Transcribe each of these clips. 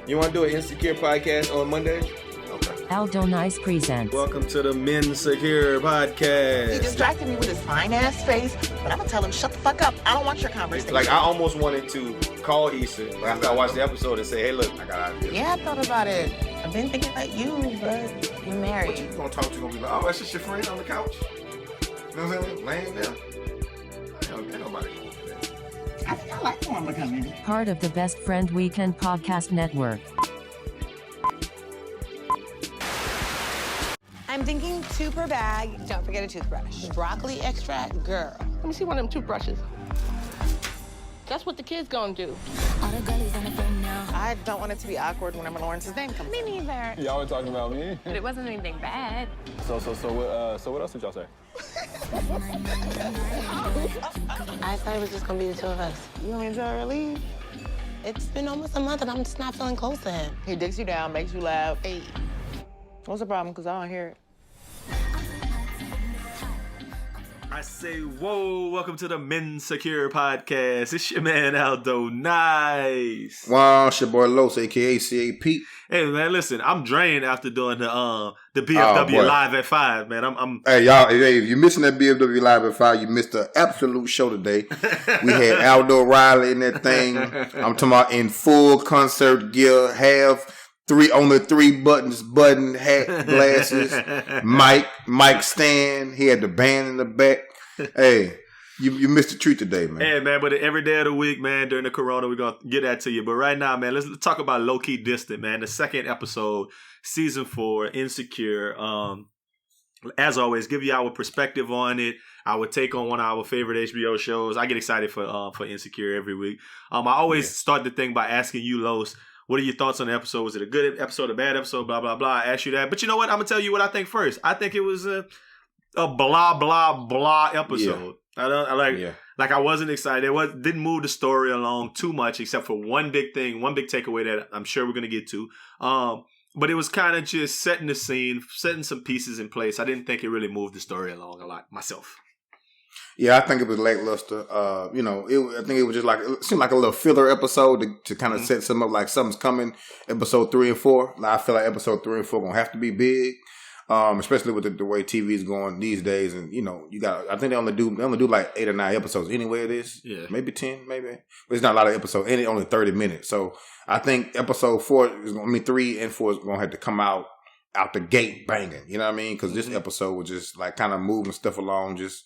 You want to do an Insecure podcast on Monday? Okay. Aldo NICE presents. Welcome to the MENsecure podcast. He distracted me with his fine ass face, but I'm gonna tell him, shut the fuck up. I don't want your conversation. Like, I almost wanted to call Issa after I watched the episode and say, hey, look, I got an idea. Yeah, I thought about it. I've been thinking about you, but you're married. What you gonna talk to? You gonna be like, oh, that's just your friend on the couch? You know what I'm saying? Laying there. Ain't nobody going for that. I think I like the one becoming. Part of the Best Friend Weekend Podcast Network. I'm thinking 2 per bag. Don't forget a toothbrush. Broccoli extract, girl. Let me see one of them toothbrushes. That's what the kids gonna do. I don't want it to be awkward whenever Lawrence's name comes Me neither. Y'all were talking about me? But it wasn't anything bad. So what else did y'all say? I thought it was just gonna be the 2 of us. You want me to tell her to leave? It's been almost a month and I'm just not feeling close to him. He dicks you down, makes you laugh. Hey. What's the problem? Because I don't hear it. I say, whoa, welcome to the MENsecure podcast. It's your man, Aldo NICE. Wow, it's your boy Los, a.k.a. C.A.P. Hey, man, listen, I'm drained after doing the BFW Live at 5, man. I'm Hey, y'all, hey, if you're missing that BFW Live at 5, you missed the absolute show today. We had Aldo Riley in that thing. I'm talking about in full concert gear, only 3 buttons, button, hat, glasses, mic stand. He had the band in the back. Hey, you missed the treat today, man. Hey, man, but every day of the week, man, during the corona, we're going to get that to you. But right now, man, let's talk about Lowkey Distant, man. The second episode, season 4, Insecure. As always, give you our perspective on it, our take on one of our favorite HBO shows. I get excited for Insecure every week. I always start the thing by asking you, Los, what are your thoughts on the episode? Was it a good episode, a bad episode, blah, blah, blah? I asked you that. But you know what? I'm going to tell you what I think first. I think it was a blah, blah, blah episode. Yeah. I wasn't excited. It didn't move the story along too much except for one big thing, one big takeaway that I'm sure we're going to get to. But it was kind of just setting the scene, setting some pieces in place. I didn't think it really moved the story along a lot myself. Yeah, I think it was lackluster. I think it was just it seemed like a little filler episode to kind of set something up, like something's coming. Episode 3 and 4. Now, I feel like episode 3 and 4 gonna have to be big, especially with the way TV is going these days. And you got. I think they only do like 8 or 9 episodes anyway. It is, maybe 10, maybe. But it's not a lot of episodes, and it's only 30 minutes. So I think episode 4 is going. 3 and 4 is gonna have to come out the gate banging. You know what I mean? Because this episode was just kind of moving stuff along, just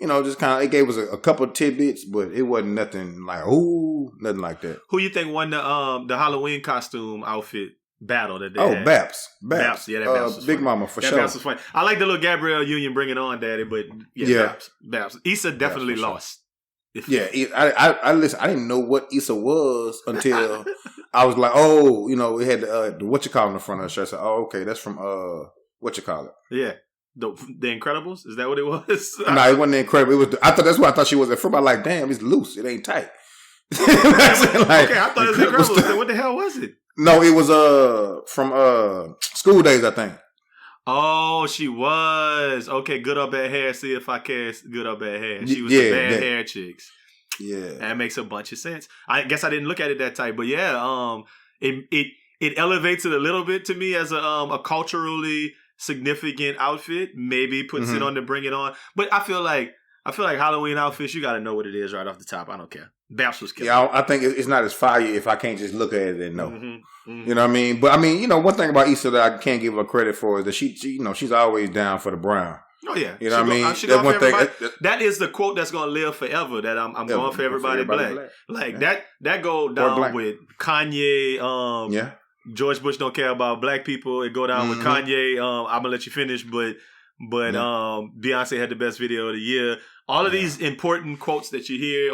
kind of, it gave us a couple of tidbits, but it wasn't nothing nothing like that. Who you think won the Halloween costume outfit battle that they had? Baps. Yeah, that Baps was Big funny. Mama, for that sure. Baps was funny. I like the little Gabrielle Union bringing on Daddy, but Baps. Issa definitely lost. I listen. I didn't know what Issa was until I was like, it had the whatchamacallit in the front of the shirt. I said, oh, okay, that's from whatchamacallit. Yeah. The Incredibles? Is that what it was? No, it wasn't The Incredibles. It was. That's what I thought she was at first. I'm like, damn, it's loose. It ain't tight. Okay, I thought it was Incredibles. What the hell was it? No, it was from School Days, I think. Oh, she was. Okay, good or bad hair. See if I cast good or bad hair. She was the bad hair chicks. Yeah. That makes a bunch of sense. I guess I didn't look at it that tight, but yeah, it elevates it a little bit to me as a culturally significant outfit. Maybe puts it on to bring it on. But I feel like Halloween outfits, you got to know what it is right off the top. I don't care. Baps was killing. Yeah, I think it's not as fire if I can't just look at it and know. You know what I mean? But I mean, one thing about Issa that I can't give her credit for is that she she's always down for the brown. Oh yeah, you know what I mean. That's one thing. That is the quote that's gonna live forever. That I'm going for everybody black. Like that go down with Kanye. George Bush don't care about black people. It go down with Kanye. I'm gonna let you finish, but Beyonce had the best video of the year. All of these important quotes that you hear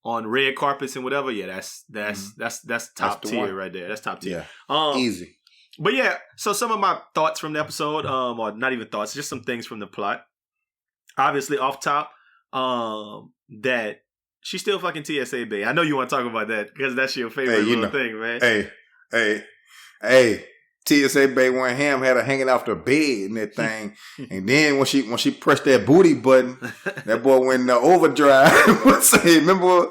on red carpets and whatever. Yeah, that's top tier right there. That's top tier. Yeah. Easy. But yeah, so some of my thoughts from the episode, or not even thoughts, just some things from the plot. Obviously, off top, that she's still fucking TSA bae. I know you want to talk about that because that's your favorite little thing, man. Hey. TSA Bay one Ham had her hanging off the bed and that thing. And then when she pressed that booty button, that boy went in the overdrive. Remember?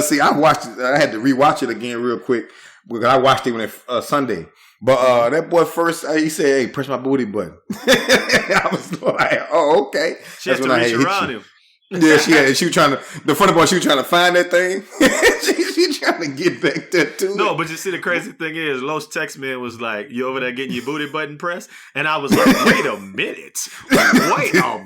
See, I watched it. I had to rewatch it again real quick because I watched it when Sunday. But that boy first, he said, "Hey, press my booty button." I was like, "Oh, okay." She had to reach around him. Yeah, she was trying to. The funny part, she was trying to find that thing. she trying to get back there too. No, but you see, the crazy thing is, Los text man was like, "You over there getting your booty button pressed?" And I was like, "Wait a minute, wait a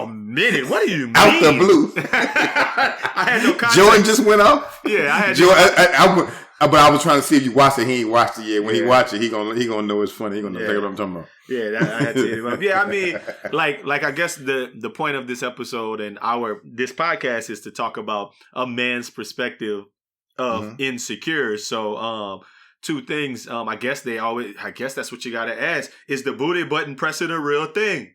minute. What do you mean?" Out the blue, I had no context. Jordan just went off. Yeah, I had. But I was trying to see if you watched it. He ain't watched it yet. When he watch it, he gonna know it's funny. He gonna know what I'm talking about. Yeah, I had to. Yeah, I mean, like I guess the point of this episode and this podcast is to talk about a man's perspective of insecure. So, two things. I guess that's what you gotta ask: is the booty button pressing a real thing?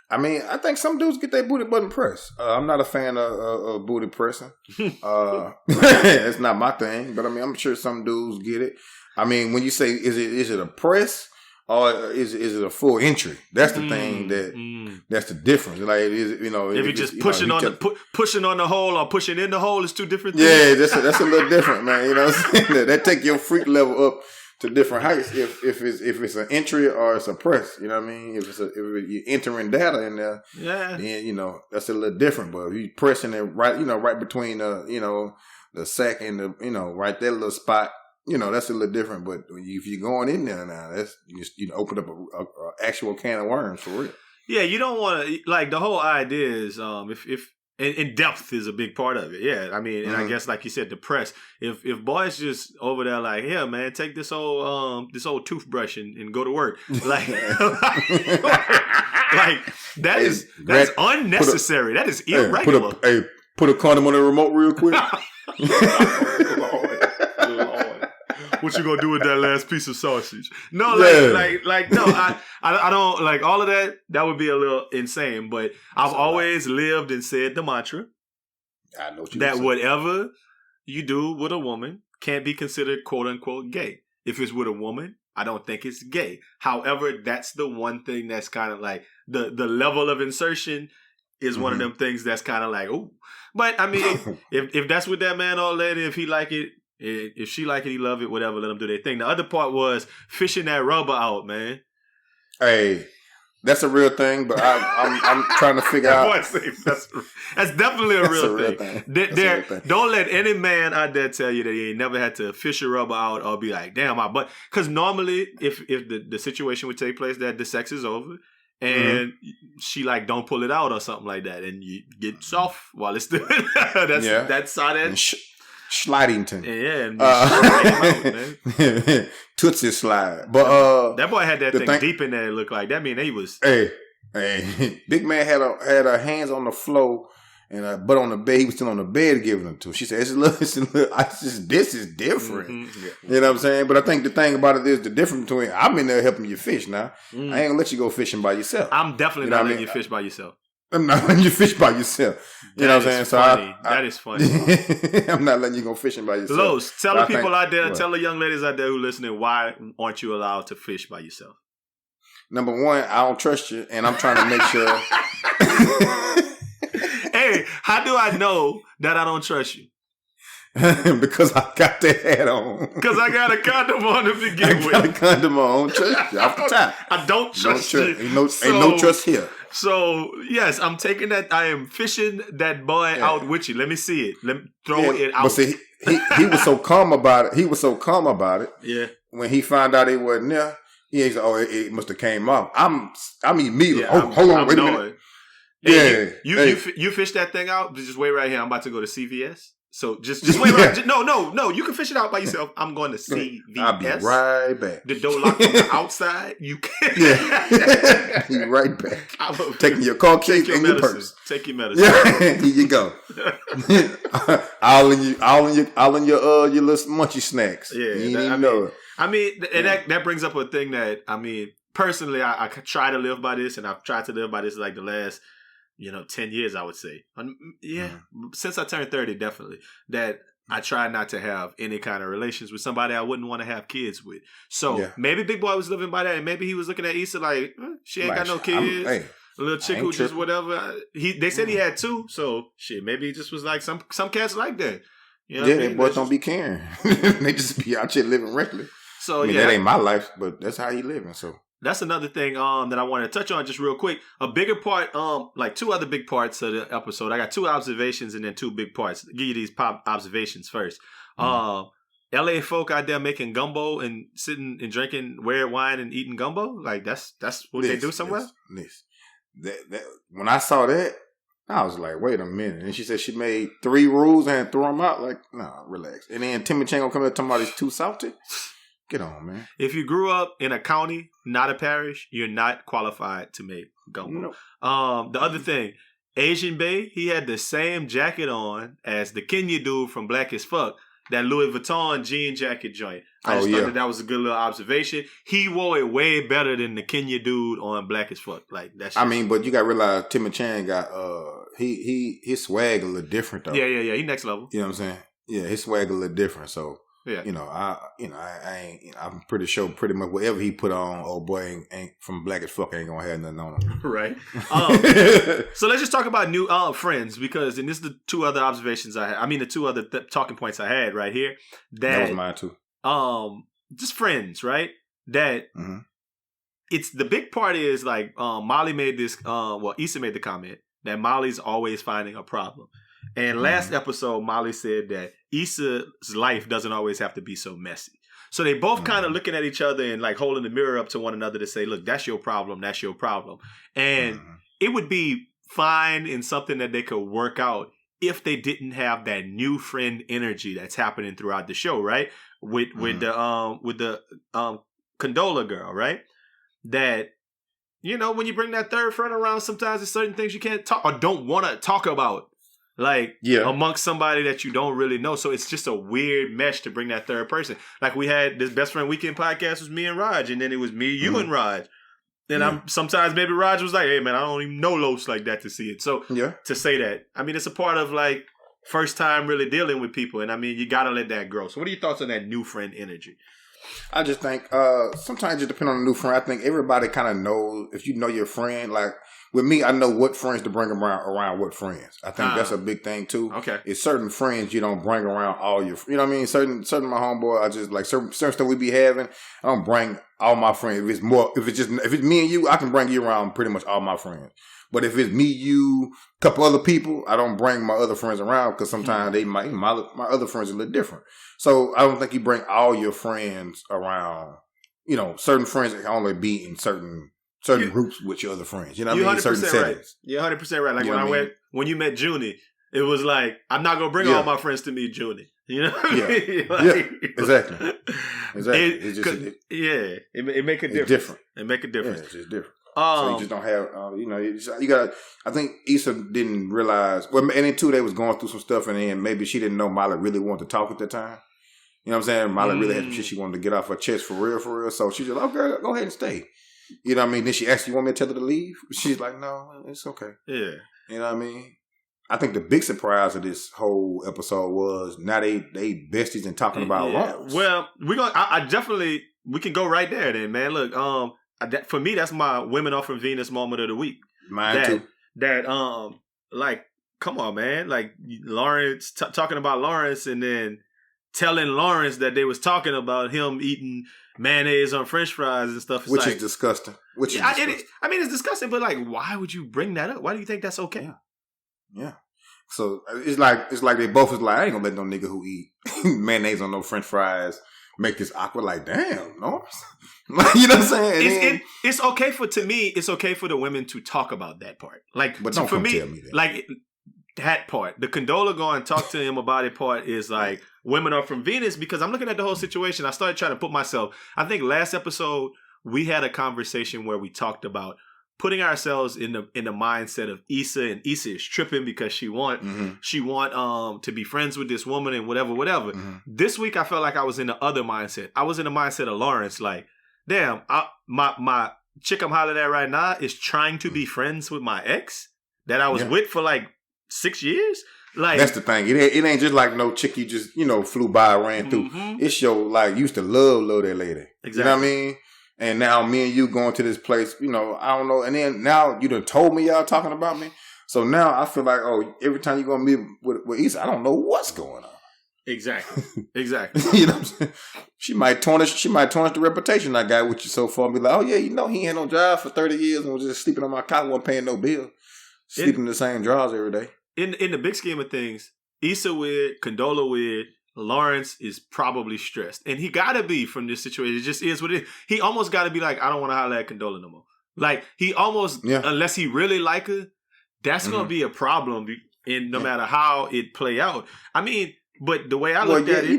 I mean, I think some dudes get their booty button pressed. I'm not a fan of booty pressing. It's not my thing, but I mean, I'm sure some dudes get it. I mean, when you say is it a press or is it a full entry? That's the thing that's the difference. Like, if you're just pushing pushing on the hole or pushing in the hole, is two different things. Yeah, that's a little different, man. You know what I'm saying? That take your freak level up to different heights if it's an entry or it's a press. You know what I mean? If you're entering data in there, then that's a little different. But if you pressing it right between the sack and the right that little spot, that's a little different. But if you're going in there now, that's you open up a actual can of worms for real. Yeah, you don't want to, like, the whole idea is if and depth is a big part of it. Yeah, I mean, and I guess, like you said, the press. If boys just over there like, yeah, man, take this old toothbrush and go to work, like, that's unnecessary. That is irregular. Put a condom on the remote real quick. What you gonna do with that last piece of sausage? No, no. I don't like all of that. That would be a little insane. But I've always lived and said the mantra I know what you that whatever you do with a woman can't be considered quote unquote gay. If it's with a woman, I don't think it's gay. However, that's the one thing that's kind of like the level of insertion is one of them things that's kind of like, ooh. But I mean, if that's with that man or lady, if he like it. If she like it, he love it, whatever, let them do their thing. The other part was fishing that rubber out, man. Hey, that's a real thing, but I'm trying to figure out. That's definitely a real thing. Don't let any man out there tell you that he ain't never had to fish a rubber out or be like, damn, my butt. Because normally, if the situation would take place that the sex is over and she like don't pull it out or something like that, and you get soft while it's still that's side end. Slidington. Man. Tootsie slide. But that boy had that thing deep in there, it looked like. That mean he was Hey. Big man had her hands on the floor and butt on the bed. He was still on the bed giving them to her. She said, this is different. You know what I'm saying? But I think the thing about it is the difference between I'm in there helping you fish now. I ain't gonna let you go fishing by yourself. I'm definitely not letting you fish by yourself. I'm not letting you fish by yourself. You know what I'm saying? That is funny. I'm not letting you go fishing by yourself. Los, tell the people out there, tell the young ladies out there who listening, why aren't you allowed to fish by yourself? Number one, I don't trust you, and I'm trying to make sure. Hey, how do I know that I don't trust you? Because I got that hat on. Because I got a condom on to begin with. I got a condom on. Trust you off the top. I don't trust you. Ain't no trust here. So, yes, I'm taking that. I am fishing that boy out with you. Let me see it. Let me throw it out. But see, he was so calm about it. Yeah. When he found out it wasn't there, he said, "Oh, it must have came off." I'm immediately. Yeah, hold on, wait a minute. Hey, you fish that thing out. Just wait right here. I'm about to go to CVS. So just wait right. No. You can fish it out by yourself. I'm going to CVS. I'll be right back. The door locked from the outside. You can. Yeah. Be right back. Taking your car keys and your purse. Take your medicine. Yeah. Here you go. all in your little munchy snacks. Yeah. You didn't know it. I mean, and that brings up a thing that personally, I try to live by this, and I've tried to live by this like the last 10 years, I would say. Since I turned 30, definitely. That I try not to have any kind of relations with somebody I wouldn't want to have kids with. So Yeah. maybe Big Boy was living by that, and maybe he was looking at Issa like, she ain't got no kids. Hey, a little chick I who ain't just tripping. whatever. They said he had 2, so shit. Maybe he just was like some cats like that. You know yeah, what I they mean? boys That's don't just- be caring. They just be out here living reckless. So I mean, yeah, that ain't my life, but that's how he living. So that's another thing that I want to touch on just real quick. A bigger part, like 2 other big parts of the episode. I got 2 observations and then 2 big parts. I'll give you these pop observations first. LA folk out there making gumbo and sitting and drinking red wine and eating gumbo. Like that's what they do somewhere. That when I saw that, I was like, wait a minute. And she said she made 3 rules and threw them out. Like, nah, relax. And then Timmy Chang gonna come up talking about it's too salty. Get on, man. If you grew up in a county, not a parish, you're not qualified to make gumbo. Nope. The other thing, Asian Bay, he had the same jacket on as the Kenya dude from Black as Fuck, that Louis Vuitton jean jacket joint. I just thought that was a good little observation. He wore it way better than the Kenya dude on Black as Fuck. Like that's. Just, I mean, but you got to realize Timmy Chan got his swag a little different though. Yeah. He next level. You know what I'm saying? Yeah, his swag a little different. So yeah, I ain't. I'm pretty sure pretty much whatever he put on, old boy ain't from Black as Fuck ain't gonna have nothing on him. Right. So let's just talk about new friends, because and this is the 2 other observations I had. I mean the 2 other talking points I had right here. That was mine too. Just friends, right? That it's the big part is like Molly made this. Issa made the comment that Molly's always finding a problem. And last episode, Molly said that Issa's life doesn't always have to be so messy. So they both kind of looking at each other and like holding the mirror up to one another to say, look, that's your problem. That's your problem. And it would be fine and something that they could work out if they didn't have that new friend energy that's happening throughout the show, right? With the Condola girl, right? That, you know, when you bring that third friend around, sometimes there's certain things you can't talk or don't want to talk about. Like amongst somebody that you don't really know. So it's just a weird mesh to bring that third person. Like we had this Best Friend Weekend podcast was me and Raj, and then it was me, you and Raj. And I'm sometimes maybe Raj was like, hey man, I don't even know Los like that to see it. So to say that, I mean, it's a part of like first time really dealing with people. And I mean, you gotta let that grow. So what are your thoughts on that new friend energy? I just think sometimes it depends on the new friend. I think everybody kind of knows if you know your friend. Like with me, I know what friends to bring around what friends. I think that's a big thing too. Okay, it's certain friends you don't bring around all your. You know what I mean? Certain my homeboy. I just like certain stuff we be having. I don't bring all my friends. If it's me and you, I can bring you around pretty much all my friends. But if it's me, you, a couple other people, I don't bring my other friends around because sometimes my other friends are a little different. So I don't think you bring all your friends around. You know, certain friends can only be in certain groups with your other friends. You know what I mean? Certain right. settings. You're 100% right. Like you know when you met Junie, it was like, I'm not going to bring all my friends to meet Junie. You know what I mean? Like, exactly. It make a difference. Different. It make a difference. Yeah, it's just different. So you just don't have, you got. I think Issa didn't realize. Well, and then too, they was going through some stuff, and then maybe she didn't know Molly really wanted to talk at the time. You know what I'm saying? Molly really had some shit she wanted to get off her chest for real. So she just, girl, go ahead and stay. You know what I mean? Then she asked, "You want me to tell her to leave?" She's like, "No, it's okay." Yeah. You know what I mean? I think the big surprise of this whole episode was now they besties and talking about Lawrence. Well, I definitely we can go right there then, man. Look, for me, that's my Women Off from Venus moment of the week. Mine too. That like, come on, man. Like Lawrence talking about Lawrence, and then telling Lawrence that they was talking about him eating mayonnaise on French fries and stuff, which is disgusting. I mean, it's disgusting, but like, why would you bring that up? Why do you think that's okay? Yeah. So it's like they both was like, I ain't gonna let no nigga who eat mayonnaise on no French fries make this awkward. Like, damn, no. Like, you know what I'm saying? It's okay it's okay for the women to talk about that part. Like, but don't for me, tell me that. Like that part, the Condola go and talk to him about it part is like Women Are From Venus, because I'm looking at the whole situation. I started trying to put myself. I think last episode we had a conversation where we talked about putting ourselves in the mindset of Issa, and Issa is tripping because she want to be friends with this woman and whatever. Mm-hmm. This week I felt like I was in the other mindset. I was in the mindset of Lawrence, like, damn, my chick I'm hollering at right now is trying to be friends with my ex that I was with for like 6 years. Like that's the thing. It ain't just like no chick you just flew by, ran through. It's your like you used to love that lady. Exactly. You know what I mean? And now me and you going to this place. I don't know. And then now you done told me y'all talking about me. So now I feel like every time you gonna meet with Issa, I don't know what's going on. Exactly. You know what I'm saying? She might tarnish the reputation I got with you so far and be like, oh yeah, he ain't had no job for 30 years and was just sleeping on my couch, wasn't paying no bill. Sleeping in the same drawers every day. In the big scheme of things, Issa weird, Condola weird, Lawrence is probably stressed. And he gotta be from this situation. It just is what it is. He almost gotta be like, I don't want to holler at Condola no more. Like, he almost, unless he really like her, that's gonna be a problem no matter how it play out. I mean, but the way I looked at it... he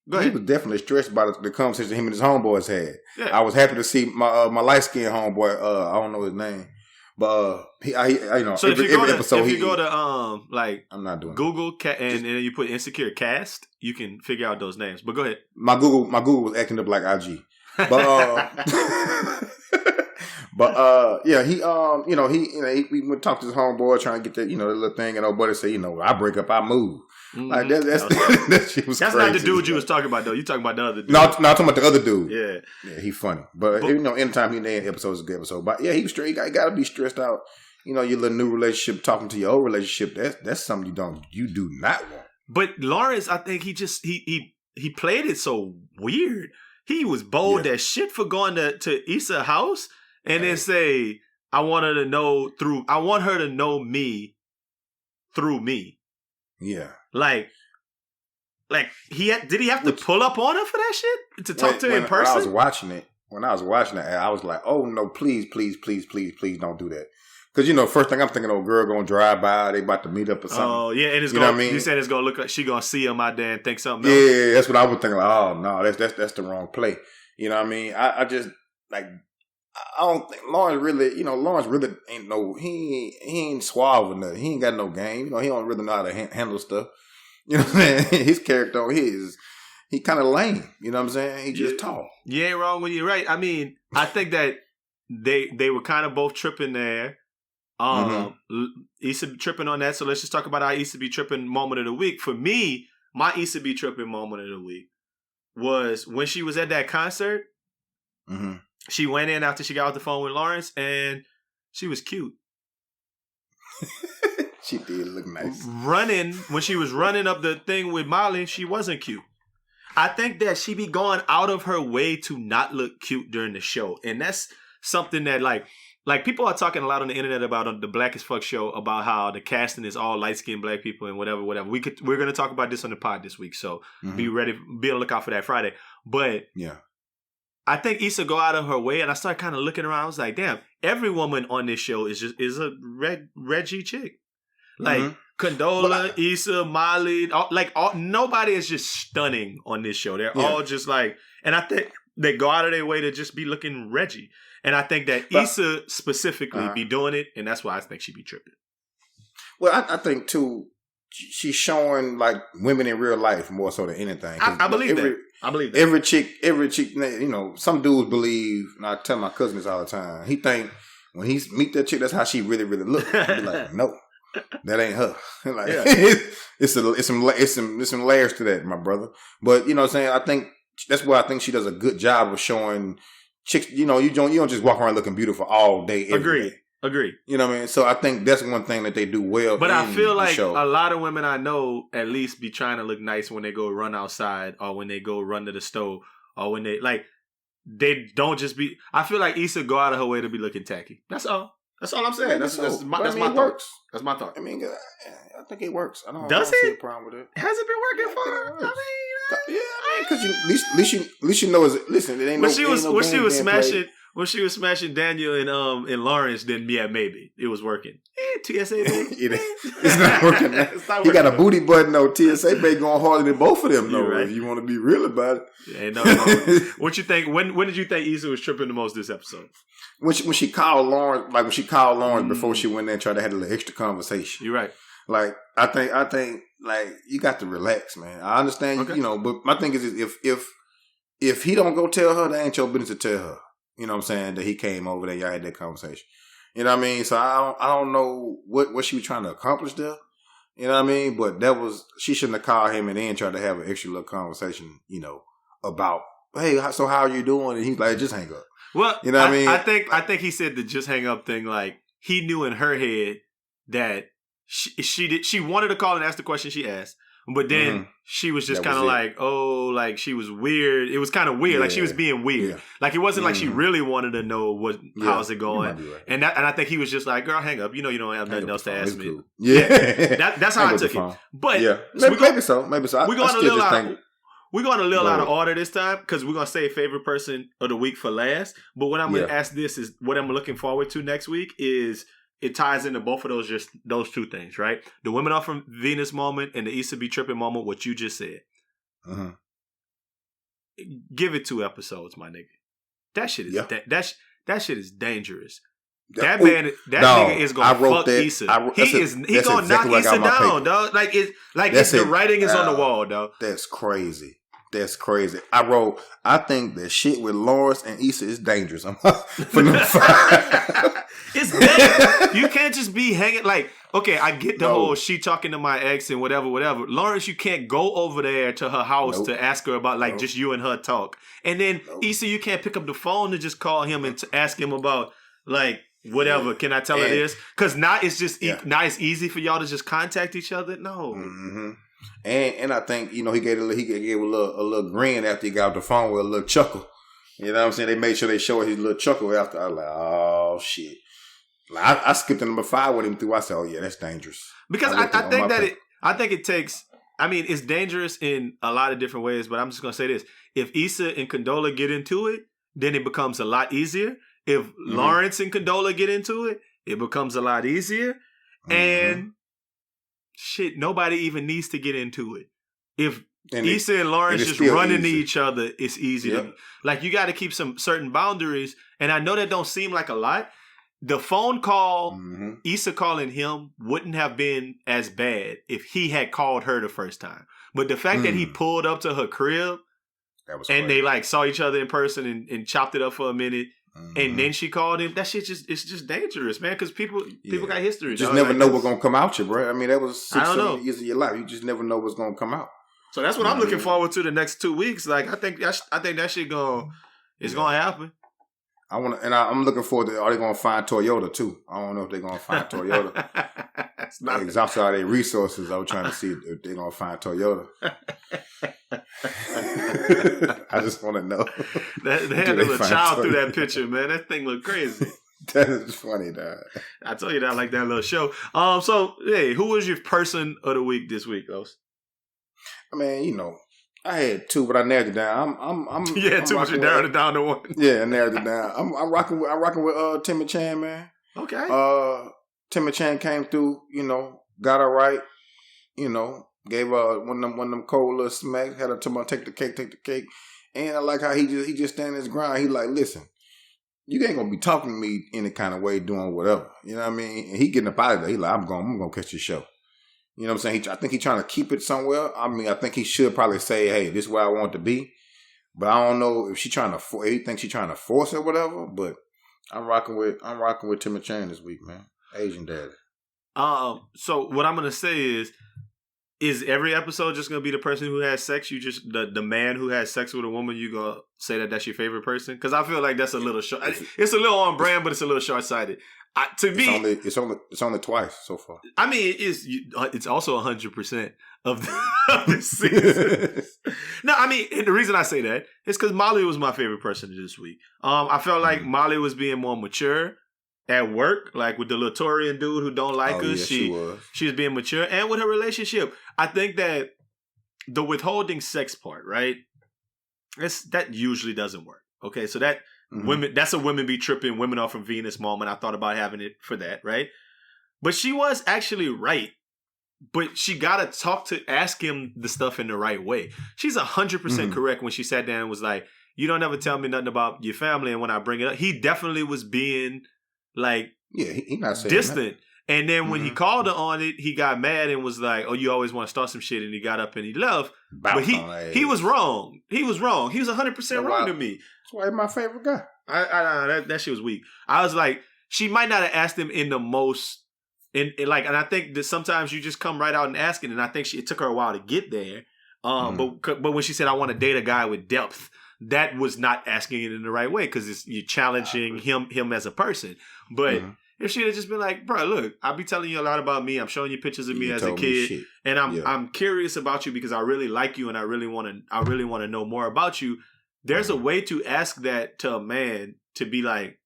was definitely stressed by the conversation him and his homeboys had. Yeah. I was happy to see my light-skinned homeboy, I don't know his name, but so every episode if you go to like I'm not doing Google and then you put Insecure cast, you can figure out those names. But go ahead. My Google was acting up like IG, but he went talk to his homeboy trying to get that the little thing, and old buddy said, I break up, I move. Like that shit was that's crazy. Not the dude you was talking about though. You talking about the other dude. No, I'm talking about the other dude. Yeah, he funny. But anytime he in the episode is a good episode. But yeah, he was straight. He got to be stressed out. Your little new relationship, talking to your old relationship. That's something you do not want. But Lawrence, I think he played it so weird. He was bold as shit for going to Issa's house and then say, I want her to know me through me. Yeah. Like did he have to pull up on her for that shit to talk to her in person? When I was watching it, I was like, oh no, please don't do that. Because first thing I'm thinking, girl gonna drive by, they about to meet up or something. Oh yeah, and it's know what I mean? You said it's gonna look like she gonna see him out there and think something else. Yeah, that's what I was thinking. Like, oh no, that's the wrong play. You know what I mean? I just like. I don't think Lawrence really ain't he ain't suave enough. He ain't got no game. He don't really know how to handle stuff. You know what I'm saying? His character he kind of lame. You know what I'm saying? He just tall. You ain't wrong when you're right. I mean, I think that they were kind of both tripping there. Issa tripping on that. So let's just talk about our Issa be tripping moment of the week. For me, my Issa be tripping moment of the week was when she was at that concert. Mm-hmm. She went in after she got off the phone with Lawrence, and she was cute. She did look nice. When she was running up the thing with Molly, she wasn't cute. I think that she be going out of her way to not look cute during the show. And that's something that, like people are talking a lot on the internet about the Black as Fuck show about how the casting is all light-skinned black people and whatever. We're going to talk about this on the pod this week, so be ready, be on the lookout for that Friday. But yeah. I think Issa go out of her way, and I started kind of looking around. I was like, damn, every woman on this show is a Reggie chick. Like Condola, Issa, Molly, nobody is just stunning on this show. They're all just like, and I think they go out of their way to just be looking Reggie. And I think that Issa specifically be doing it, and that's why I think she be tripping. Well, I think too, she's showing like women in real life more so than anything. I believe that. I believe that. Every chick, some dudes believe, and I tell my cousin this all the time, he think when he meet that chick, that's how she really, really look. I be like, no, that ain't her. Like, it's some layers to that, my brother. But, you know what I'm saying? I think that's why I think she does a good job of showing chicks, you don't just walk around looking beautiful all day, every day. Agree. You know what I mean? So I think that's one thing that they do well. But I feel like a lot of women I know at least be trying to look nice when they go run outside or when they go run to the stove or when they don't just be. I feel like Issa go out of her way to be looking tacky. That's all. That's all I'm saying. That's my thought. That's my thought. I mean, I think it works. I don't see a problem with it. Has it been working for her? I mean, because at least you know. Listen, it ain't when she was smashing. When she was smashing Daniel and Lawrence, then maybe it was working. TSA baby. It's not working. He got a booty button though. TSA baby going harder than both of them though. Right. If you want to be real about it. Ain't nothing wrong. What you think? When did you think Issa was tripping the most this episode? When she called Lawrence, before she went there and tried to have a little extra conversation. You're right. Like I think like you got to relax, man. I understand, but my thing is if he don't go tell her, that ain't your business to tell her. You know what I'm saying? That he came over there, y'all had that conversation. You know what I mean? So I don't know what she was trying to accomplish there. You know what I mean? But she shouldn't have called him and then tried to have an extra little conversation, about, hey, so how are you doing? And he's like, just hang up. Well, you know what I mean? I think he said the just hang up thing. Like he knew in her head that she wanted to call and ask the question she asked, but then she was just kind of like, oh, like she was weird. It was kind of weird. Like she was being weird. Yeah. Like it wasn't like she really wanted to know how's it going. Right. And I think he was just like, girl, hang up. You don't have nothing else to ask me. Cool. Yeah, that's how I took it. But maybe so. We're going a little out. We're going a little out of order this time because we're going to save favorite person of the week for last. But what I'm going to ask this is what I'm looking forward to next week is it ties into both of those two things, right? The women off from Venus moment and the Issa be tripping moment, what you just said. Uh-huh. Give it 2 episodes, my nigga. That shit is that shit is dangerous. That nigga is gonna fuck Issa. He gonna knock Issa down, dog. The writing is on the wall, dog. That's crazy. That's crazy. I think that shit with Lawrence and Issa is dangerous. It's dangerous. You can't just be hanging okay, I get the whole she talking to my ex and whatever. Lawrence, you can't go over there to her house to ask her about just you and her talk. And then Issa, you can't pick up the phone to just call him and to ask him about whatever. Can I tell her this? Because now it's just now it's easy for y'all to just contact each other. No. Mm-hmm. And I think he gave a little grin after he got off the phone with a little chuckle. You know what I'm saying? They made sure they showed his little chuckle after. I was like, oh shit! I skipped to number 5 with him through. I said, oh yeah, that's dangerous. Because I think it takes. I mean, it's dangerous in a lot of different ways. But I'm just gonna say this: if Issa and Condola get into it, then it becomes a lot easier. If Lawrence and Condola get into it, it becomes a lot easier. And shit, nobody even needs to get into it. If Issa and Lawrence just run into each other, it's easy to you got to keep some certain boundaries. And I know that don't seem like a lot. The phone call, Issa calling him wouldn't have been as bad if he had called her the first time. But the fact that he pulled up to her crib and they saw each other in person and chopped it up for a minute. And then she called him. That shit it's just dangerous, man. Because people got history. You just never know what's gonna come out you, bro. I mean, that was 6-7 years of your life. You just never know what's gonna come out. So that's what I'm looking forward to the next 2 weeks. I think that shit gonna happen. I'm looking forward to. Are they gonna find Toyota too? I don't know if they're gonna find Toyota. They exhausted all their resources. I was trying to see if they're gonna find Toyota. I just want to know. They had a little child through that picture, man. That thing looked crazy. That is funny, dog. I told you that I like that little show. So hey, who was your person of the week this week, Os? I mean, I had 2, but I narrowed it down. I'm too much. You narrowed it down to 1. Yeah, I narrowed it down. I'm rocking with Tim and Chan, man. Okay. Tim and Chan came through. Got her right. Gave her one of them cold little smacks. Had her tell her take the cake. And I like how he just stand his ground. He like, listen, you ain't gonna be talking to me any kind of way, doing whatever. You know what I mean? And he getting up out of there. He like, I'm gonna catch your show. You know what I'm saying? I think he's trying to keep it somewhere. I mean, I think he should probably say, hey, this is where I want it to be. But I don't know if he thinks she's trying to force it or whatever. But I'm rocking with Tim and Chan this week, man. Asian daddy. So what I'm gonna say is every episode just gonna be the person who has sex? You just the man who has sex with a woman? You gonna say that's your favorite person? Because I feel like that's a little short. It's a little on brand, but it's a little short sighted. It's only twice so far. I mean, it's also 100% of the season. No, I mean, and the reason I say that is because Molly was my favorite person this week. I felt like Molly was being more mature at work, like with the Latorian dude who don't like her. Yeah, she was being mature, and with her relationship, I think that the withholding sex part, right? That usually doesn't work. Okay, so that. Women, that's a women be tripping, women off from Venus moment. I thought about having it for that, right? But she was actually right. But she got to ask him the stuff in the right way. She's 100% correct when she sat down and was like, you don't ever tell me nothing about your family. And when I bring it up, he definitely was being he not saying distant. That. And then when he called her on it, he got mad and was like, oh, you always want to start some shit. And he got up and he left. But he was wrong. He was wrong. He was 100% wrong to me. That's why he's my favorite guy. That shit was weak. I was like, she might not have asked him in the most and I think that sometimes you just come right out and ask it, and I think it took her a while to get there. But when she said, I want to date a guy with depth, that was not asking it in the right way, because you're challenging him as a person. But if she had just been like, bro, look, I'll be telling you a lot about me. I'm showing you pictures of me as a kid, and I'm curious about you because I really like you and I really want to know more about you. There's a way to ask that to a man, to be like,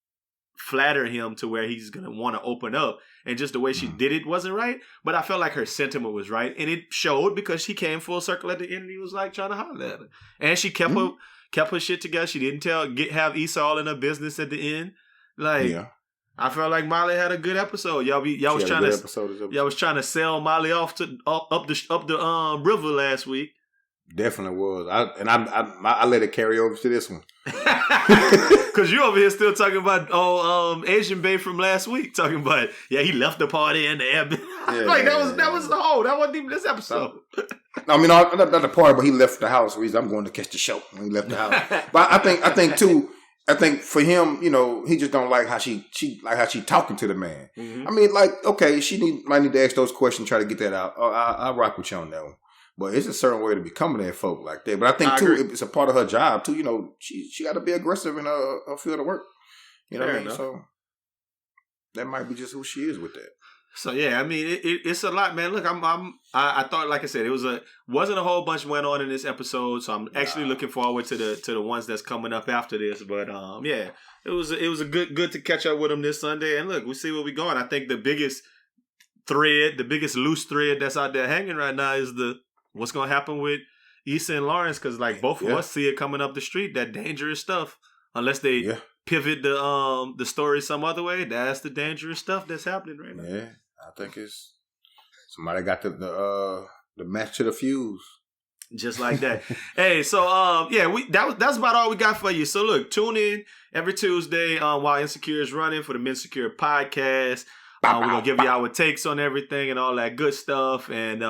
flatter him to where he's gonna want to open up, and just the way she did it wasn't right. But I felt like her sentiment was right, and it showed because she came full circle at the end and he was like trying to holler at her, and she kept her shit together. She didn't have Issa all in her business at the end. I felt like Molly had a good episode. Y'all was trying to sell Molly off to up the river last week. Definitely was. I let it carry over to this one. Cause you over here still talking about Asian Babe from last week, talking about he left the party in the air. That was the whole. That wasn't even this episode. I mean, not the party, but he left the house. I'm going to catch the show. When he left the house. But I think too. I think for him, he just don't like how she talking to the man. I mean, like, okay, might need to ask those questions, try to get that out. I rock with you on that one. But it's a certain way to be coming at folk like that. But I think too, it's a part of her job too. She got to be aggressive in her field of work. You know what I mean? So that might be just who she is with that. So yeah, I mean, it's a lot, man. Look, I thought, like I said, wasn't a whole bunch went on in this episode. So I'm actually looking forward to the ones that's coming up after this. But yeah, it was a good to catch up with them this Sunday. And look, we'll see where we going. I think the biggest loose thread that's out there hanging right now is what's going to happen with Issa and Lawrence, because like both of us see it coming up the street, that dangerous stuff. Unless they pivot the story some other way, that's the dangerous stuff that's happening right now. Yeah, I think it's somebody got the match to the fuse. Just like that. Hey, so that's about all we got for you. So look, tune in every Tuesday while Insecure is running for the MENsecure podcast. We're going to give you our takes on everything and all that good stuff. And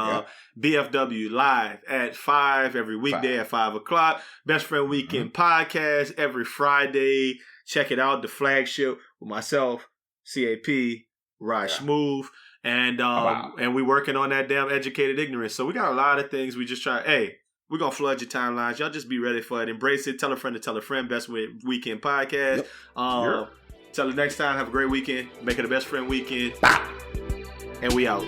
BFW live at 5 every weekday at 5 o'clock. Best Friend Weekend podcast every Friday. Check it out. The flagship with myself, C.A.P., Raj Smooth. And we working on that damn educated ignorance. So we got a lot of things. We just try, we're going to flood your timelines. Y'all just be ready for it. Embrace it. Tell a friend to tell a friend. Best Weekend podcast. Till the next time, have a great weekend. Make it a Best Friend Weekend. And we out.